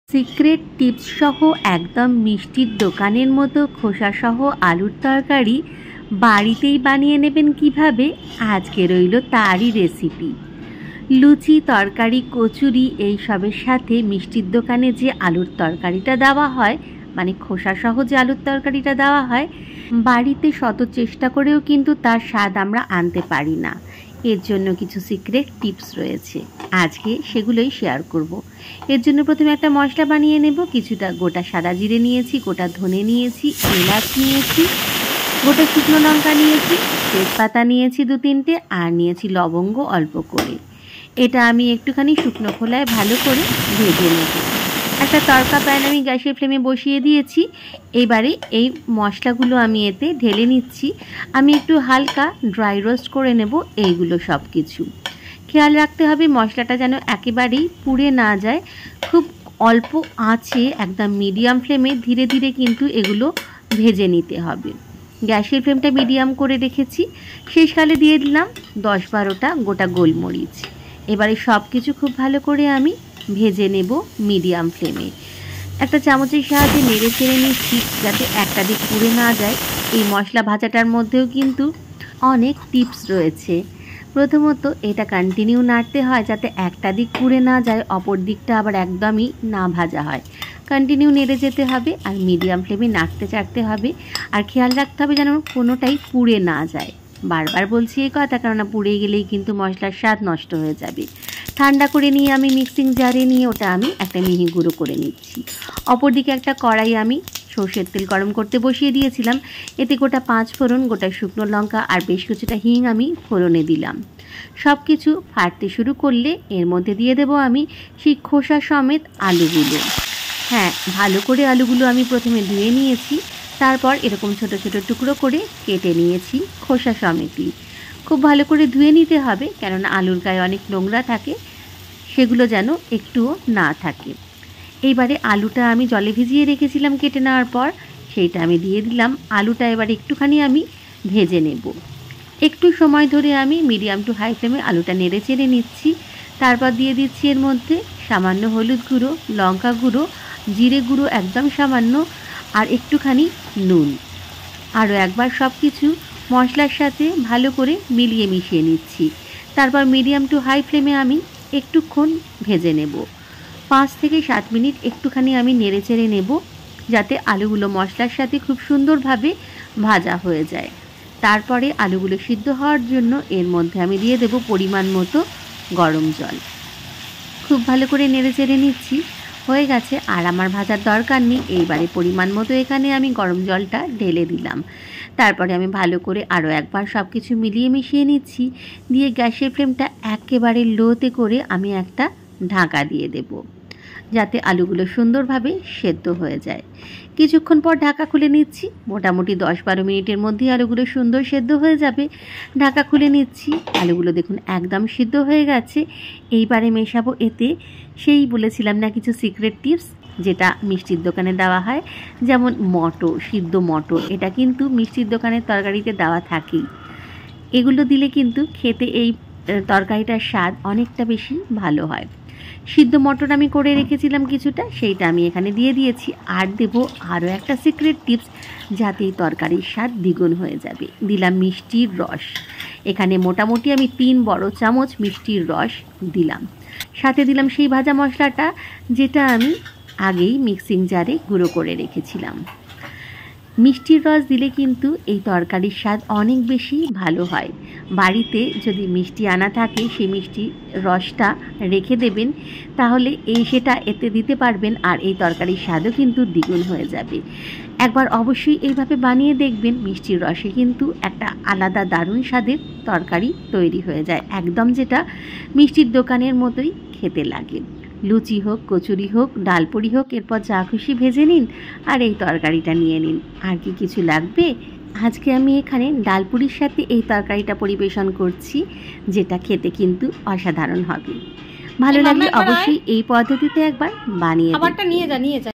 Secret tips সহ একদম মিষ্টির দোকানের মতো খোসাসহ আলুর তরকারি বাড়িতেই বানিয়ে নেবেন কিভাবে, আজকে রইল তারই রেসিপি। লুচি, তরকারি, কচুরি এইসবের সাথে মিষ্টির দোকানে যে আলুর তরকারিটা দেওয়া হয়, মানে খোসাসহ যে আলুর তরকারিটা দেওয়া হয়, বাড়িতে শত চেষ্টা করেও কিন্তু তার স্বাদ আমরা আনতে পারি না। এর জন্য কিছু সিক্রেট টিপস রয়েছে, আজকে সেগুলোই শেয়ার করব। এর জন্য প্রথমে একটা মশলা বানিয়ে নেব। কিছুটা গোটা সাদা জিরে নিয়েছি, গোটা ধনে নিয়েছি, এলাচ নিয়েছি, গোটা শুকনো লঙ্কা নিয়েছি, তেজপাতা নিয়েছি 2-3টে, আর নিয়েছি লবঙ্গ অল্প করে। এটা আমি একটুখানি শুকনো খোলায় ভালো করে ভেজে নেব। একটা তড়কা প্যান আমি গ্যাসের ফ্লেমে বসিয়ে দিয়েছি। এবারে এই মশলাগুলো আমি এতে ঢেলে নিচ্ছি। আমি একটু হালকা ড্রাই রোস্ট করে নেব এইগুলো সব কিছু। খেয়াল রাখতে হবে মশলাটা যেন একেবারেই পুড়ে না যায়। খুব অল্প আঁচে একদম মিডিয়াম ফ্লেমে ধীরে ধীরে কিন্তু এগুলো ভেজে নিতে হবে। গ্যাসের ফ্লেমটা মিডিয়াম করে রেখেছি। শেষকালে দিয়ে দিলাম 10-12টা গোটা গোলমরিচ। এবারে সব কিছু খুব ভালো করে আমি ভেজে নেব মিডিয়াম ফ্লেমে। একটা চামচের সাহায্যে নেড়ে চেড়ে নিচ্ছি যাতে একটা দিক পুড়ে না যায়। এই মশলা ভাজাটার মধ্যেও কিন্তু অনেক টিপস রয়েছে। প্রথমত এটা কন্টিনিউ নাড়তে হয় যাতে একটা দিক পুড়ে না যায়, অপর দিকটা আবার একদমই না ভাজা হয়। কন্টিনিউ নেড়ে যেতে হবে আর মিডিয়াম ফ্লেমে নাড়তে চাড়তে হবে। আর খেয়াল রাখতে হবে যেন কোনোটাই পুড়ে না যায়। বারবার বলছি এই কথা, কেননা পুড়ে গেলেই কিন্তু মশলার স্বাদ নষ্ট হয়ে যাবে। ঠান্ডা করে নিয়ে আমি মিক্সিং জারে নিয়ে ওটা আমি একটা মিহি গুঁড়ো করে নিচ্ছি। অপরদিকে একটা কড়াই আমি সর্ষের তেল গরম করতে বসিয়ে দিয়েছিলাম। এতে গোটা 5 ফোড়ন, গোটা শুকনো লঙ্কা আর বেশ কিছুটা হিং আমি ফোড়নে দিলাম। সব কিছু ফাটতে শুরু করলে এর মধ্যে দিয়ে দেব আমি সেই খোসা সমেত আলুগুলো। হ্যাঁ, ভালো করে আলুগুলো আমি প্রথমে ধুয়ে নিয়েছি, তারপর এরকম ছোট ছোট টুকরো করে কেটে নিয়েছি খোসা সমেতই। খুব ভালো করে ধুয়ে নিতে হবে, কেননা আলুর গায়ে অনেক নোংরা থাকে, সেগুলো যেন একটুও না থাকে। এইবারে আলুটা আমি জলে ভিজিয়ে রেখেছিলাম কেটে নেওয়ার পর, সেইটা আমি দিয়ে দিলাম। আলুটা এবার একটুখানি আমি ভেজে নেব। একটু সময় ধরে আমি মিডিয়াম টু হাই ফ্লেমে আলুটা নেড়ে চেড়ে নিচ্ছি। তারপর দিয়ে দিচ্ছি এর মধ্যে সামান্য হলুদ গুঁড়ো, লঙ্কা গুঁড়ো, জিরে গুঁড়ো একদম সামান্য, আর একটুখানি নুন। আরও একবার সব কিছু মশলার সাথে ভালো করে মিলিয়ে মিশিয়ে নিচ্ছি। তারপর মিডিয়াম টু হাই ফ্লেমে আমি একটুক্ষণ ভেজে নেব। 5 থেকে 7 মিনিট একটুখানি আমি নেড়ে চেড়ে নেব, যাতে আলুগুলো মশলার সাথে খুব সুন্দরভাবে ভাজা হয়ে যায়। তারপরে আলুগুলো সিদ্ধ হওয়ার জন্য এর মধ্যে আমি দিয়ে দেব পরিমাণ মতো গরম জল। খুব ভালো করে নেড়ে চেড়ে নিচ্ছি। হয়ে গেছে, আর আমার ভাজার দরকার নেই। এইবারে পরিমাণ মতো এখানে আমি গরম জলটা ঢেলে দিলাম। তারপরে আমি ভালো করে আরও একবার সব কিছু মিলিয়ে মিশিয়ে নিচ্ছি। দিয়ে গ্যাসের ফ্লেমটা একেবারে লোতে করে আমি একটা ঢাকা দিয়ে দেব, যাতে আলুগুলো সুন্দরভাবে সেদ্ধ হয়ে যায়। কিছুক্ষণ পর ঢাকা খুলে নিচ্ছি। মোটামুটি 10-12 মিনিটের মধ্যেই আলুগুলো সুন্দর সেদ্ধ হয়ে যাবে। ঢাকা খুলে নিচ্ছি। আলুগুলো দেখুন একদম সিদ্ধ হয়ে গেছে। এইবারে মেশাবো এতে সেই বলেছিলাম না কিছু সিক্রেট টিপস, যেটা মিষ্টির দোকানে দেওয়া হয়, যেমন মটর, সিদ্ধ মটর। এটা কিন্তু মিষ্টির দোকানের তরকারিতে দেওয়া থাকেই। এগুলো দিলে কিন্তু খেতে এই তরকারিটার স্বাদ অনেকটা বেশি ভালো হয়। সিদ্ধ মটর আমি করে রেখেছিলাম কিছুটা, সেইটা আমি এখানে দিয়ে দিয়েছি। আর দেব আরও একটা সিক্রেট টিপস, যাতে এই তরকারির স্বাদ দ্বিগুণ হয়ে যাবে। দিলাম মিষ্টির রস। এখানে মোটামুটি আমি 3 বড় চামচ মিষ্টির রস দিলাম। সাথে দিলাম সেই ভাজা মশলাটা, যেটা আমি আগেই মিক্সিং জারে গুঁড়ো করে রেখেছিলাম। মিষ্টির রস দিলে কিন্তু এই তরকারির স্বাদ অনেক বেশি ভালো হয়। বাড়িতে যদি মিষ্টি আনা থাকে, সেই মিষ্টি রসটা রেখে দেবেন, তাহলে সেটা এতে দিতে পারবেন, আর এই তরকারির স্বাদও কিন্তু দ্বিগুণ হয়ে যাবে। একবার অবশ্যই এইভাবে বানিয়ে দেখবেন। মিষ্টির রসে কিন্তু একটা আলাদা দারুণ স্বাদের তরকারি তৈরি হয়ে যায়, একদম যেটা মিষ্টির দোকানের মতোই খেতে লাগে। লুচি হোক, কচুরি হোক, ডালপুরি হোক, এরপর যা খুশি ভেজে নিন আর এই তরকারিটা নিয়ে নিন। আর কি কিছু লাগবে? আজকে আমি এখানে ডালপুরির সাথে এই তরকারিটা পরিবেশন করছি, যেটা খেতে কিন্তু অসাধারণ হবে। ভালো লাগলে অবশ্যই এই পদ্ধতিতে একবার বানিয়ে নিয়ে যা।